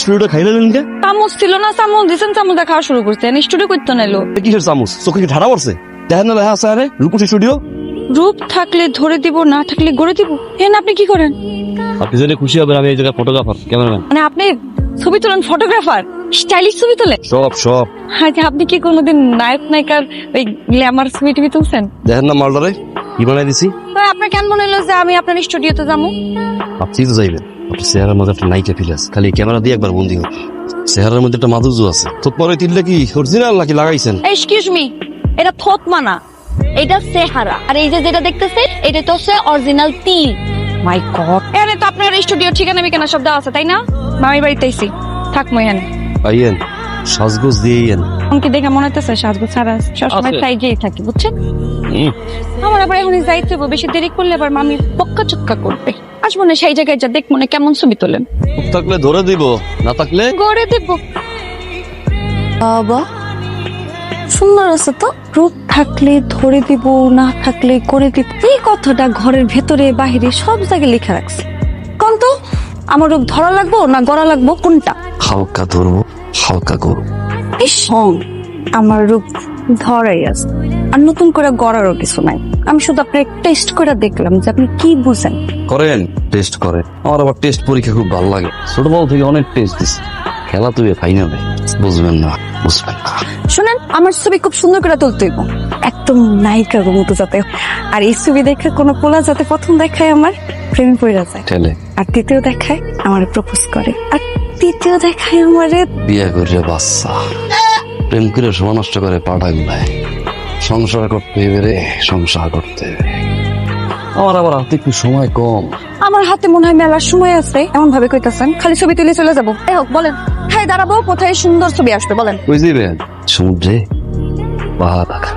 স্টুডিওটা খাইলে কে? চামচ ছিল না, চামচ দিছেন, চামচ খাওয়া শুরু করছে। স্টুডিও করতে নাইলো। কিসের চামচ? চোখে কি ঠাড়া পড়ছে? দেখেন না লেখা আছে আরে রূপসী স্টুডিও। রূপ থাকলে ধরে দিব, না থাকলে গড়ে দিব। আপনি কি করেন? আপনি যদি খুশি হবেন, আমি এই জায়গায় ফটোগ্রাফার, ক্যামেরাম্যান। মানে আপনি ছবি তোলেন, ফটোগ্রাফার, স্টাইলিশ ছবি তোলেন? সব আচ্ছা, আপনি কি কোনোদিন নায়ক নায়িকার ওই গ্ল্যামার ছবি টবি তুলছেন? দেখেন না মালটারে কি বানাই দিছি। তো আপনার কেন মনে হলো যে আমি আপনার স্টুডিওতে যাবো? আপনি তো যাইবেন, আপনার চেহারার মধ্যে একটা নাইকা ফিল আছে, খালি ক্যামেরা দিয়ে একবার বন্দি হোক। চেহারার মধ্যে একটা মাধুর্য আছে। তো পরে তিনটা কি অরিজিনাল নাকি লাগাইছেন? এক্সকিউজ মি, এটা থতমা না, এটা চেহারা। আর এই যে যেটা দেখতেছেন, এটা তো হচ্ছে অরিজিনাল তিল। মাই গড, এখানে তো আপনার স্টুডিও ঠিকানা বিকানা সব দেওয়া আছে, তাই না? মামির বাড়িতে আইছি, থাকবো এখানে। আইয়েন, সাজগোজ দিয়েন। আমাকে দেখে মনে হইতেছে সাজগো ছাড়া সবসময় সাইজেই থাকি, বুঝছেন? আমার আবার এখনই যাইতে হবে, বেশি দেরি করলে আবার মামি পক্কা চক্কা করবে। আসবো না সেই জায়গায় যা দেখ মনে কেমন ছবি তোলেন। থাকলে ধরে দিব, না থাকলে গড়ে দেব। বাবা সুন্দর আছে তো। রূপ থাকলে ধরে দিব, না থাকলে করে দিব, এই কথাটা ঘরের ভেতরে বাহিরে সব জায়গায় লেখা রাখছে। কোন তো আমার রূপ ধরা লাগবো না গড়া লাগবো, কোনটা? হালকা ধরবো, হালকা করবো। এই শোন, আমার রূপ ধরাই আছে, আর নতুন করে গড়ারও কিছু নাই। আমি শুধু আপনার টেস্ট করে দেখলাম যে আপনি কি বুঝেন। করেন, টেস্ট করেন। আমার আবার টেস্ট পরীক্ষা খুব ভালো লাগে। ছোটবেলা থেকে অনেক টেস্ট দিচ্ছি। খেলা তুই ফাইনালে বুঝবেন না। শুনেন, আমার ছবি খুব সুন্দর করে তুলতে হইব, একদম নায়িকার মতো যাতে। আর এই ছবি দেখে কোনো পোলা যাতে প্রথম দেখায় আমার প্রেমে পড়ে যায়, ঠেলে, আর দ্বিতীয় দেখায় আমার প্রপোজ করে, আর তৃতীয় দেখায় আমারে বিয়ে করে বাচ্চা। প্রেম করে সময় নষ্ট করে পাটা গুলায়। সংসার করতে এবারে, সংসার করতে আমার আবার হাতে একটু সময় কম। আমার হাতে মনে হয় মেলার সময় আছে এমন ভাবে কইতাছেন। খালি ছবি তুলে চলে যাবো? এই হোক, বলেন হ্যাঁ দাঁড়াবো কোথায় সুন্দর ছবি আসবে বলেন। কই যাবেন? সমুদ্রে, পাহাড় দেখা।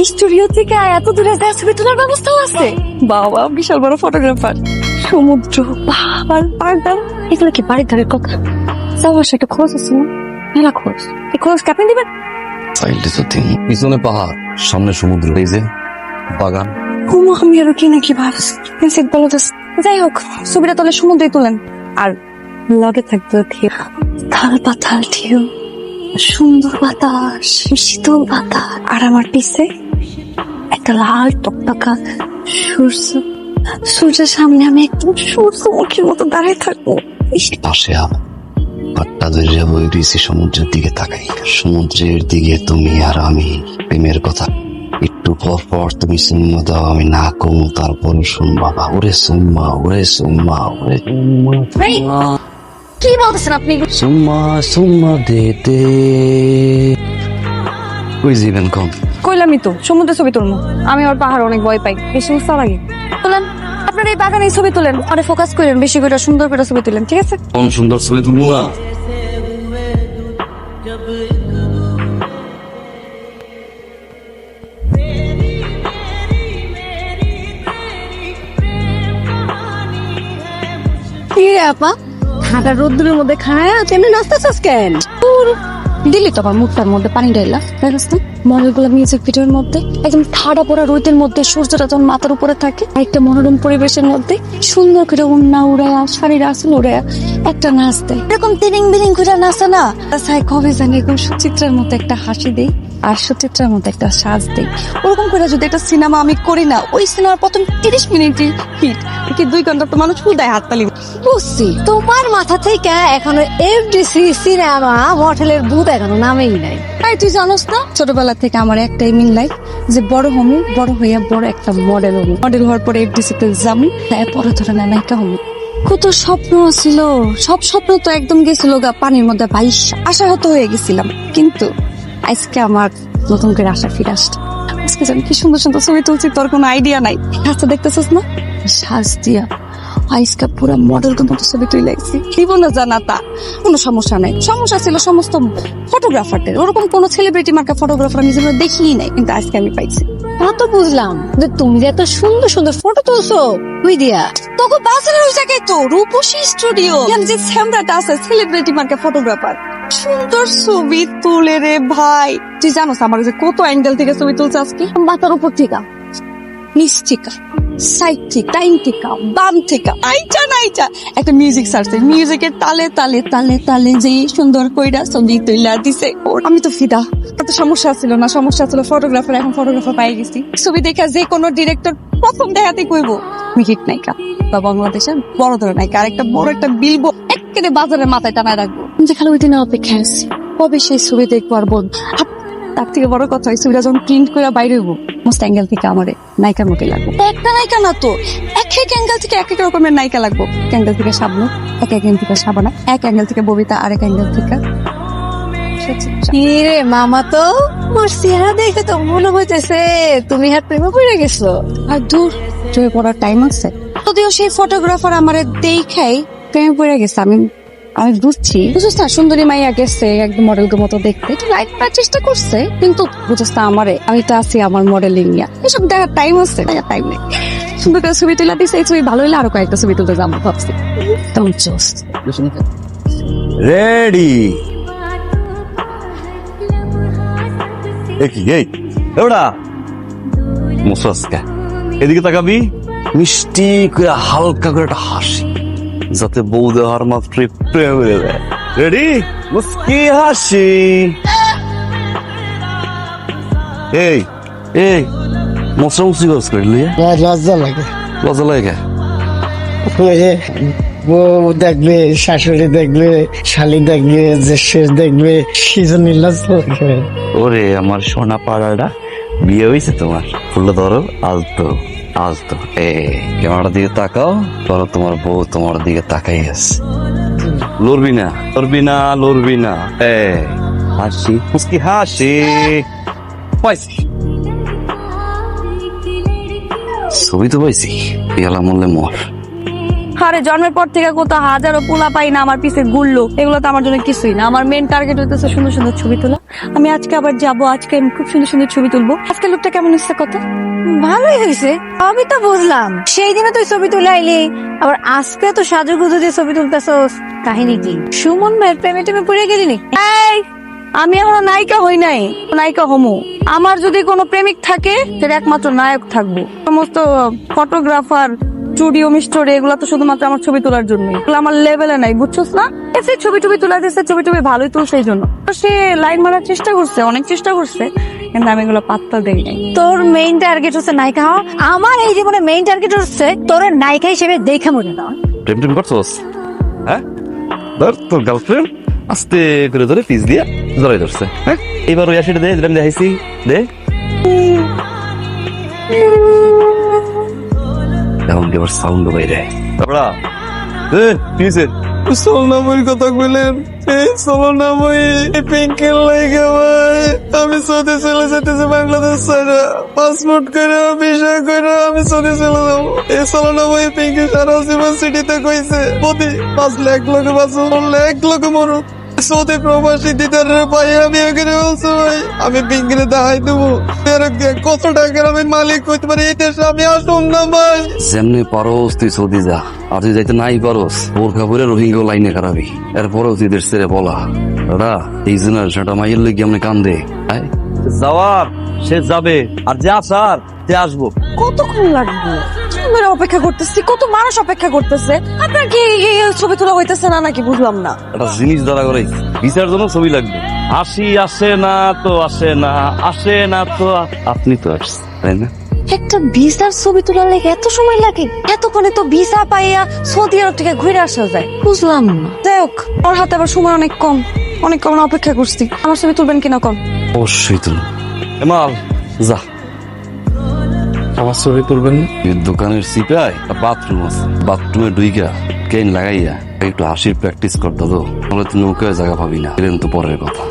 স্টুডিও থেকে এত দূরে যায় ছবি তোলার ব্যবস্থাও আছে? বাবা বিশাল বড় ফটোগ্রাফার। সমুদ্র, পাহাড়, পাহাড়, এগুলো কি বাড়ির ধারের কথা? যাওয়ার একটা খোঁজ আছে না? মেলা খোঁজ। এই খোঁজ কি আপনি দিবেন? চাইলে তো দিন। পিছনে পাহাড়, সামনে সমুদ্র, এই যে বাগান। আমি আরো কি নাকি ভাবছি। যাই হোক, ছবিটা তোলে সমুদ্রে তোলেন, আর লগে থাকবে থাল পাতাল ঢেউ, সুন্দর বাতাস, শীতল বাতাস, আর আমার পিছে একটা লাল টকটকা সূর্য। সূর্যের সামনে আমি একদম সূর্যমুখীর মতো দাঁড়িয়ে থাকবো। পাশে পাট্টা ধরে যাবো, সমুদ্রের দিকে তাকাই। সমুদ্রের দিকে তুমি আর আমি, প্রেমের কথা। একটু পর পর তুমি সুম্মা দাও, আমি না কমু, তারপরে শুনবা। ওরে সুম্মা, ওরে সুম্মা, ওরে সুম্মা। কি বলতেছেন আপনি? সুম্মা সুম্মা দেতে। কই যাবেন কম? কইলামই তো সমুদ্রে ছবি তুলবো। আমি আর পাহাড় অনেক ভয় পাই, বেশি উৎসাহ লাগে। তোলেন, আপনার এই বাগানে ছবি তোলেন, অনেক ফোকাস করেন, বেশি করে সুন্দর করে ছবি তুলেন, ঠিক আছে? কোন সুন্দর ছবি তুলবো না? কি রে আপা, হাঁটা রোদ্দুরের মধ্যে খায় তেমনি নাচতেছস কেন? দিল্লি তো আমার মুখটার মধ্যে পানি ঢাইলা। মডেল গুলো মিউজিক ভিডিওর মধ্যে একদম ঠাডা পড়া রোদের মধ্যে সূর্যটা যখন মাথার উপরে থাকে, একটা মনোরম পরিবেশের মধ্যে সুন্দর করে উন্না উড়ায়া, শাড়ির আসল উড়ায়া একটা নাচ দেয়। এরকম তিরিং বিরিং করে নাচে না, চাই কবে জানি এরকম সুচিত্রার মতো একটা হাসি দেই, আর সুচিত্রার মতো একটা সাজ দেই। ওরকম করে যদি একটা সিনেমা আমি করি না, ওই সিনেমার প্রথম 30 মিনিটই হিট, কি 2 ঘন্টা তো মানুষ ফুল দেয় হাততালি। বুঝছি, তোমার মাথা থেকে এখনো এফডিসি সিনেমা মডেলের ভূত এখনো নামেই নাই। তাই তুই জানোস না, ছোটবেলা থেকে আমার একটাই মিন লাইফ, যে বড় হমু, বড় হইয়া বড় একটা মডেল হমু, মডেল হওয়ার পরে এফডিসি তে যামু, পরে ধরে নায়িকা হমু। কত স্বপ্ন ছিল, সব স্বপ্ন তো একদম গেছিল গা পানির মধ্যে ভাইসা। আশাহত হয়ে গেছিলাম, কিন্তু আজকে আমার নতুন করে আশা ফিরে আসছে। আজকে জানি কি সুন্দর সুন্দর ছবি তুলছি, তোর কোনো আইডিয়া নাই। আচ্ছা দেখতেছিস না, সাজ দিয়া আজকে পুরো মডেলের মতো ছবি তুই লাগছি। জীবনে জানা তা কোনো সমস্যা নাই। সমস্যা ছিল সমস্ত ফটোগ্রাফারদের, ওরকম কোনো সেলিব্রিটি মার্কা ফটোগ্রাফার আমি জীবনে দেখিই নাই, কিন্তু আজকে আমি পাইছি। তা তো বুঝলাম যে তুমি যে এত সুন্দর সুন্দর ফটো তুলছো, তুই দিয়া তোকে বাজারের ওই জায়গায় তো রূপসী স্টুডিও, যে স্যামরাটা আছে সেলিব্রিটি মার্কা ফটোগ্রাফার, সুন্দর ছবি তুলে রে ভাই। তুই জানোস আমার যে কত অ্যাঙ্গেল থেকে ছবি তুলছে আজকে? মাথার উপর থেকে নিশ্চিকা, সাইড থেকে, ডাইন থেকে, বাম থেকে, আইচা নাইচা একটা মিউজিক সারছে, মিউজিকের তালে তালে তালে তালে যে সুন্দর কইরা ছবি তুইলা দিছে ওর। আমি তো ফিদা। এত সমস্যা ছিল না, সমস্যা ছিল ফটোগ্রাফার, এখন ফটোগ্রাফার পাই গেছি। ছবি দেখা যে কোনো ডিরেক্টর প্রথম দেখাতে কইবো আমি হিট নায়িকা বা বাংলাদেশের বড় ধরনের নায়িকা, আর একটা বড় একটা বিলবো একেবারে বাজারের মাথায় টানায় রাখবো। যে খালি ওই দিনে অপেক্ষায় আছি কবে সেই ছবি দেখবো আর বলবো। তার থেকে বড় কথা, ওই ছবিটা যখন প্রিন্ট করে বাইরে হইব, মোস্ট অ্যাঙ্গেল থেকে আমারে নায়িকার মতো লাগবে। একটা নায়িকা না তো, এক এক অ্যাঙ্গেল থেকে এক এক রকমের নায়িকা লাগবে। এক অ্যাঙ্গেল থেকে শাবনূর, এক অ্যাঙ্গেল থেকে শাবানা, এক অ্যাঙ্গেল থেকে ববিতা, আরেক অ্যাঙ্গেল থেকে রে মামা, তো তোমার চেহারা দেখে তো মনে হইতেছে তুমি হাত প্রেমে পড়ে গেছো। আর দূর জয়ে পড়ার টাইম আছে। যদিও সেই ফটোগ্রাফার আমারে দেখাই প্রেমে পড়ে গেছে, আমি বুঝছি। বুঝছ না, সুন্দরী মাইয়া গেছে একদম মডেলের মতো দেখতে, একটু লাইট করার চেষ্টা করছে, কিন্তু বুঝছ না আমারে, আমি তো আছি আমার মডেলিং নিয়ে, এসব দেখার টাইম আছে, দেখার টাইম নেই। সুন্দর করে ছবি তুলে দিছে, এই ছবি ভালো হইলে আরো কয়েকটা ছবি তুলতে যাবো ভাবছি। রেডি কি এই এওড়া মুসাসকা এদিকে তাকাবি, মিষ্টি করে হালকা করে একটা হাসি, যাতে বউ দেওয়ার মাত্রই প্রেম হয়ে যায়। রেডি, মুস্কি হাসি। এই এই মশা মুসি গজ করলি, লজ্জা লাগে। লজ্জা লাগে? ওই যে বউ দেখবে, শাশুড়ি দেখবে, শালি দেখবে, শেষ দেখবে, সেজন্য লজ্জা লাগে। ওরে আমার সোনা পাড়াটা বিয়ে হয়েছে তোমার, ফুলটা ধরো, আলতো আলতো। ক্যামেরার দিকে তাকাও, ধরো তোমার বউ তোমার দিকে তাকাই আছে। লড়বি না, লড়বি না, লড়বি না। হাসি মুস্কি হাসি পাইছি, ছবি তো পাইছি, পেয়ালা মরলে মর। আরে জন্মের পর থেকে কোথাও হাজারো পোলা পাই না আমার পিছে ঘুরলো, এগুলো তো আমার জন্য কিছুই না। আমার মেন টার্গেট হইতেছে সুন্দর সুন্দর ছবি তোলা। আমি আজকে আবার যাবো, আজকে আমি খুব সুন্দর সুন্দর ছবি তুলবো। আজকে লোকটা কেমন হচ্ছে কত ভালোই হয়েছে, আমি তো বুঝলাম। সেই দিনে তুই ছবি তুলে আইলি, আবার আজকে তো সাজুগুজু দিয়ে ছবি তুলতেছস, কাহিনী কি? সুমন ভাইয়ের প্রেমে টেমে পড়ে গেলি নি? এই, আমি এখনো নায়িকা হই নাই, নায়িকা হমু। আমার যদি কোনো প্রেমিক থাকে সেটা একমাত্র নায়ক থাকবো। সমস্ত ফটোগ্রাফার, স্টুডিও মিস্টোরি, এগুলো তো শুধুমাত্র আমার ছবি তোলার জন্য, এগুলো আমার লেভেলে নাই, বুঝছস না? এসে ছবি টবি তোলা দিচ্ছে, ছবি টবি ভালোই তুলছে, এই জন্য তো সে লাইন মারার চেষ্টা করছে, অনেক চেষ্টা করছে, কিন্তু আমি এগুলো পাত্তা দেই নাই। তোর মেইন টার্গেট হচ্ছে নায়িকা হওয়া, আমার এই জীবনে মেইন টার্গেট হচ্ছে তোর নায়িকা হিসেবে দেখে মনে দাও। প্রেম টেম করছোস? হ্যাঁ, ধর তোর গার্লফ্রেন্ড আস্তে করে ধরে পিস দিয়ে জড়াই ধরছে। হ্যাঁ, এইবার ওই আশিটা দে, যেটা আমি দেখাইছি দে। এখন এবার সাউন্ড বাইরে তারপরা সোলনাময়ীর কথা বললেন, এই সোলনাময়ী পিঙ্কের লাইগা ভাই আমি সৌদি চলে যেতেছি, বাংলাদেশ ছাড়া পাসপোর্ট করে ভিসা করে আমি সৌদি চলে যাবো। এই সোলনাময়ী পিঙ্কি সারা জীবন সিটিতে কইছে প্রতি 5 লাখ লোক বাঁচো, 1 লাখ লোক মরো। সৌদি প্রবাসী দিদারের পাই আমি এখানে বলছি ভাই, আমি পিঙ্কিরে দেখাই দেবো কত টাকার আমি মালিক হইতে পারি এই দেশে, আমি আসুন না ভাই। যেমনি পারোস তুই সৌদি যা, আর তুই যাইতে নাই পারোস বোরখা পরে রোহিঙ্গা লাইনে খারাপি, এরপরেও তুই দেশ ছেড়ে বলা দাদা এই জেনারেশনটা মাইয়ের লেগে আমি কান্দে। যাওয়ার সে যাবে, আর যে আসার সে আসবো। কতক্ষণ লাগবে? ধরে অপেক্ষা করতেছি, কত মানুষ অপেক্ষা করতেছে। আপনার কি এই ছবি তোলা হইতেছে না নাকি বুঝলাম না। একটা জিনিস ধরা করে বিচার জন্য ছবি লাগবে। আসে না তো আসে না, আসে না তো আপনি তো আসছেন, তাই না? একটা ভিসার ছবি তোলার লেগে এত সময় লাগে? এতক্ষণে তো ভিসা পাইয়া সৌদি আরব থেকে ঘুরে আসা যায়, বুঝলাম না। যাই হোক, ওর হাতে আবার সময় অনেক কম, অনেক কম অপেক্ষা করছি। আমার ছবি তুলবেন কিনা কম? অবশ্যই তুল। এমাল যা, আমার ছবি তুলবেন? দোকানের সিপাই বাথরুম আছে, বাথরুমে ডুইকা কেন লাগাইয়া একটু হাসির প্র্যাকটিস করতে তো, তাহলে তুই নৌকায় জায়গা পাবি না। এরকম তো পরের কথা।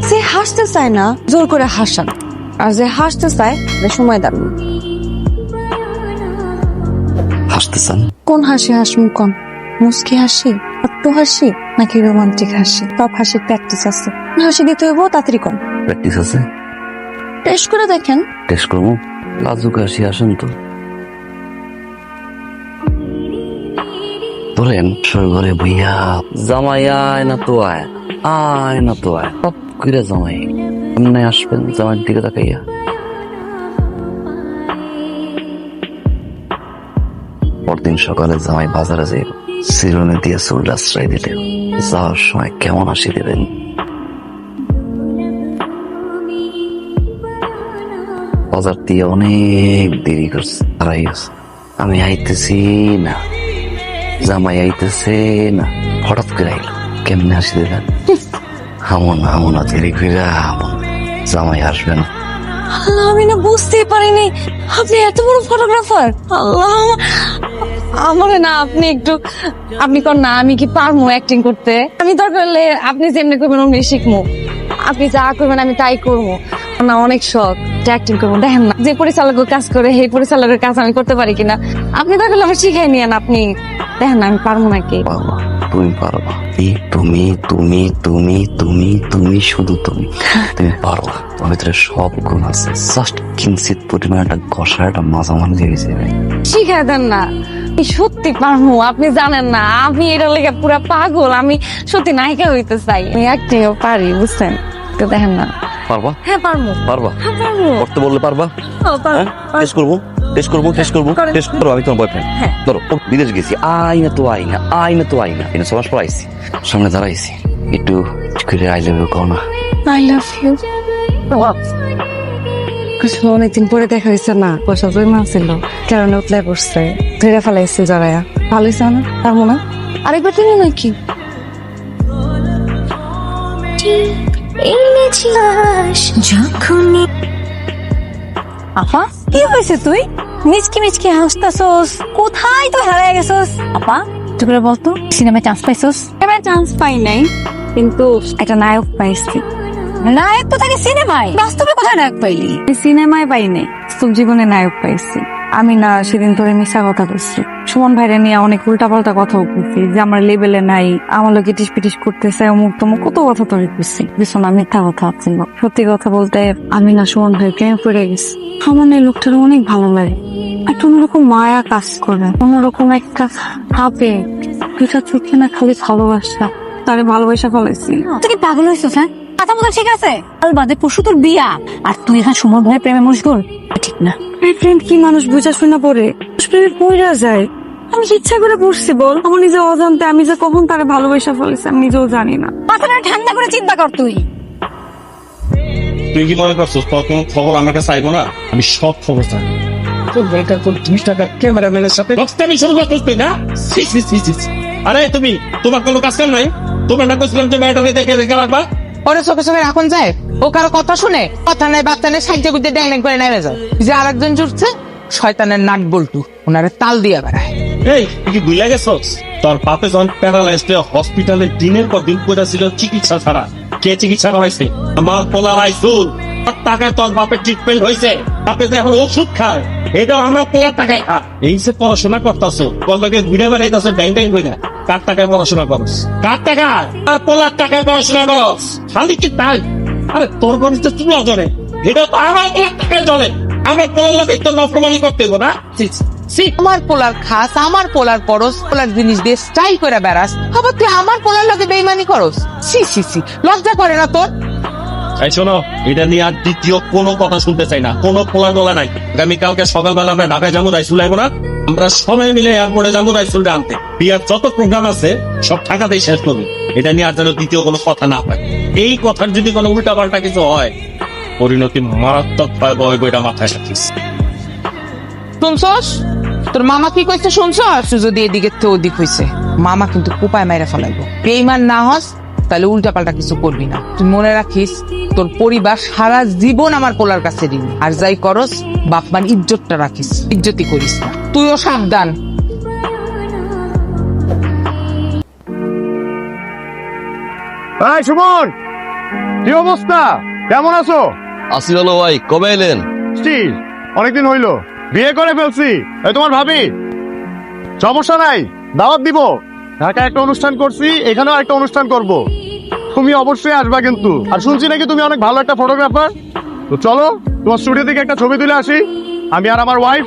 সে হাসতে চায় না, জোর করে হাসান, আর যে হাসতে চায় সময় দেন। হাসতে চান? কোন হাসি হাসমু কোন? মুস্কি হাসি, একটু হাসি, নাকি রোমান্টিক হাসি? সব হাসির প্র্যাকটিস আছে, হাসি দিতে হইব তাড়াতাড়ি কোন। প্র্যাকটিস আছে, টেস্ট করে দেখেন। টেস্ট করবো? লাজুক হাসি আসেন তো ধরেন ঘরে বইয়া জামাই আয় না তো আয়, আয় না তো আয়, সব করে জামাই এমনি আসবেন, জামাইয়ের দিকে তাকাইয়া পরদিন সকালে জামাই বাজারে যাইব, চিরুনি দিয়ে চুল আশ্রয় দিলে যাওয়ার সময় কেমন হাসি দেবেন। বাজার দিয়ে অনেক দেরি করছে, আড়াই গেছে, আমি আইতেছি না, জামাই আইতেছে না, হঠাৎ করে আইলো, কেমনে হাসি দেবেন? হামো না দেরি করে হামো, জামাই আসবে না। আল্লাহ, আমি না বুঝতেই পারিনি আপনি এত বড় ফটোগ্রাফার। আল্লাহ, আমার না আপনি কর না, আমি কি পারবো অ্যাক্টিং করতে? আমি দরকার হলে আপনি যেমনি করবেন অমনি শিখবো, আপনি যা করবেন আমি তাই করবো। না অনেক শখ অ্যাক্টিং করবো। দেখেন না যে পরিচালকের কাজ করে সেই পরিচালকের কাজ আমি করতে পারি কিনা, আপনি দরকার হলে আমার শিখাই নিয়েন। আপনি দেখেন না আমি পারবো নাকি। পারবা, তুমি পারবা, তুমি তুমি তুমি তুমি তুমি শুধু তুমি পারবা। তোমার ভিতরে সব গুণ আছে, জাস্ট কিঞ্চিত পরিমাণ একটা ঘষা, একটা মাঝামাঝি দিয়ে যাবে। শিখাই দেন না, আমি সত্যি পারবো। আপনি জানেন না আমি এটা লেগে পুরা পাগল, আমি সত্যি নায়িকা হইতে চাই, আমি অ্যাক্টিংও পারি, বুঝছেন? তো দেখেন না। পারবা? হ্যাঁ পারবো, পারবা? হ্যাঁ পারবো। করতে বললে পারবা? পারবো। টেস্ট করবো আমি তোমার বয়ফ্রেন্ড। হ্যাঁ। ধরো ও বিদেশ গেছি, আইনা তো আইনা এনে 6 মাস পর আইছি, সামনে দাঁড়াইছি, একটু করে আই লাভ ইউ কও না। I love you. অনেকদিন পরে দেখা হয়েছে না, পয়সা জমা ছিল, কারণে উতলাই পড়ছে, ধরে ফেলাইছে জড়াইয়া। ভালো হয়েছে না? পারবো না আরেকবার তুমি নাকি? আপা কি হয়েছে? তুই মিচকি মিচকি হাসতাছস, কোথায় তুই হারিয়ে গেছস? আপা তুই করে বলতো, সিনেমায় চান্স পাইছস? এবার চান্স পাই নাই, কিন্তু একটা নায়ক পাইছি। নায়ক তো থাকে সিনেমায়, বাস্তবে কোথায় নায়ক পাইলি? সিনেমায় পাই নাই, বাস্তব জীবনে নায়ক পাইছি। আমি না সেদিন তোরে মিশা কথা বলছি, সুমন ভাইরে নিয়ে অনেক উল্টাপাল্টা কথা বলছি, যে আমার লেভেলে নাই, আমার লোক ইটিস পিটিস করতেছে, অমুক তমুক কত কথা তোরে বলছি। বুঝছো না, মিথ্যা কথা হচ্ছে না। সত্যি কথা বলতে আমি না সুমন ভাই প্রেমে পড়ে গেছি। আমার না এই লোকটার অনেক ভালো লাগে, একটা অন্যরকম মায়া কাজ করে, অন্যরকম একটা ভাবে, দুটা চোখে না খালি ভালোবাসা, তারে ভালোবাসা ফেলেছি। তুই কি পাগল হয়েছিস? হ্যাঁ, কথা মতো ঠিক আছে, কাল বাদে পরশু তোর বিয়া, আর তুই এখন সুমন ভাইয়ের প্রেমে মশগুল, ঠিক না? ফ্রেন্ড কি মানুষ বুঝা শুনা পড়ে, প্রেমে পড়া যায়? আমি কি ইচ্ছা করে পড়ছি বল? আমার নিজে অজান্তে আমি যে কখন তারে ভালোবাসা ফেলেছি আমি নিজেও জানি না। মাথাটা ঠান্ডা করে চিন্তা কর। তুই কি মনে করছো তোর কোনো খবর আমার কাছে আইবো না? আমি সব খবর চাই। তোর বেকার তোর 2 টাকা ক্যামেরাম্যানের সাথে রক্তামি শুরু করছিস তুই না? ছি, ছি, ছি, ছি, ছি। আরে তুমি, তোমার কোনো কাজ কাম নাই? তোমার না কইছিলাম যে মেয়েটাকে দেখে দেখে রাখবা? ওরে চোখে চোখে রাখুন যায়, ও কারো কথা শুনে? কথা নাই বাচ্চা নেই, সাইজে গুজে ড্যাং ড্যাং করে নেমে যায়। যে আরেকজন জুটছে শয়তানের নাক বল্টু, ওনারে তাল দিয়া বেড়ায়। এই তুই কি ভুলে গেছস? তোর বাপে যখন প্যারালাইজড হসপিটালে দিনের পর দিন পড়ে ছিল চিকিৎসা ছাড়া, কে চিকিৎসা করাইছে? আমার পোলা রাইসুল। তোর টাকায় তোর বাপের ট্রিটমেন্ট হয়েছে, বাপে তো এখন ওষুধ খায়, এটাও আমার পোলার টাকায় খা। এই যে পড়াশোনা করতেছো, কলকে ঘুরে বেড়াইতেছো ড্যাং ড্যাং করে, কার টাকায় পড়াশোনা করস? কার টাকায়? আর পোলার টাকায় পড়াশোনা করস? খালি কি তাই? আরে তোর ঘরে তো চুলা জ্বলে, এটা তো আমার পোলার টাকায় জ্বলে। আমার পোলার লোক একটু নফরমানি করতে হবো না? আমার পোলার খাস, আমার পোলার পরস, পোলার জিনিস দিয়ে স্টাইল করে বেড়াস, আবার তুই আমার পোলার লগে বেইমানি করস? সি সি সি, লজ্জা করে না তোর? এই শোনো, এটা নিয়ে আর দ্বিতীয় কোনো কথা শুনতে চাই না, কোনো পোলা ডোলা নাই। আগামীকালকে সকালবেলা আমরা ঢাকায় যাবো, রাইসুল আইবো না? আমরা সবাই মিলে এয়ারপোর্টে যাবো রাইসুলটা আনতে। বিয়ার যত প্রোগ্রাম আছে সব ঢাকাতেই শেষ করবো। এটা নিয়ে আর যেন দ্বিতীয় কোনো কথা না পায়। এই কথার যদি কোনো উল্টা পাল্টা কিছু হয়, পরিণতি মারাত্মক ভয়াবহ হইব, এটা মাথায় রাখিস। শুনছস? তোর মামা কি কইছে শুনছস? যদি এদিকে তো ওদিক হইছে, মামা কিন্তু কুপায় মাইরা ফেলাইবো। বেইমান না হস তাহলে উল্টা পাল্টা কিছু করবি না। তুই মনে রাখিস, তোর পরিবার সারা জীবন আমার পোলার কাছে ঋণী। আর যাই করস, বাপমার ইজ্জতটা রাখিস, ইজ্জতই করিস না। তুইও সাবধান। এই সুমন, কি অবস্থা? কেমন আছো? আসি হলো ভাই, কবে এলেন? স্টিল অনেকদিন হইলো, বিয়ে করে ফেলছি। এই তোমার ভাবি, সমস্যা নাই, দাওয়াত দিব। ঢাকায় একটা অনুষ্ঠান করছি, এখানেও একটা অনুষ্ঠান করব, তুমি অবশ্যই আসবা কিন্তু। আর শুনছি নাকি তুমি অনেক ভালো একটা ফটোগ্রাফার। তো চলো তোমার স্টুডিও থেকে একটা ছবি তুলে আসি, আমি আর আমার ওয়াইফ।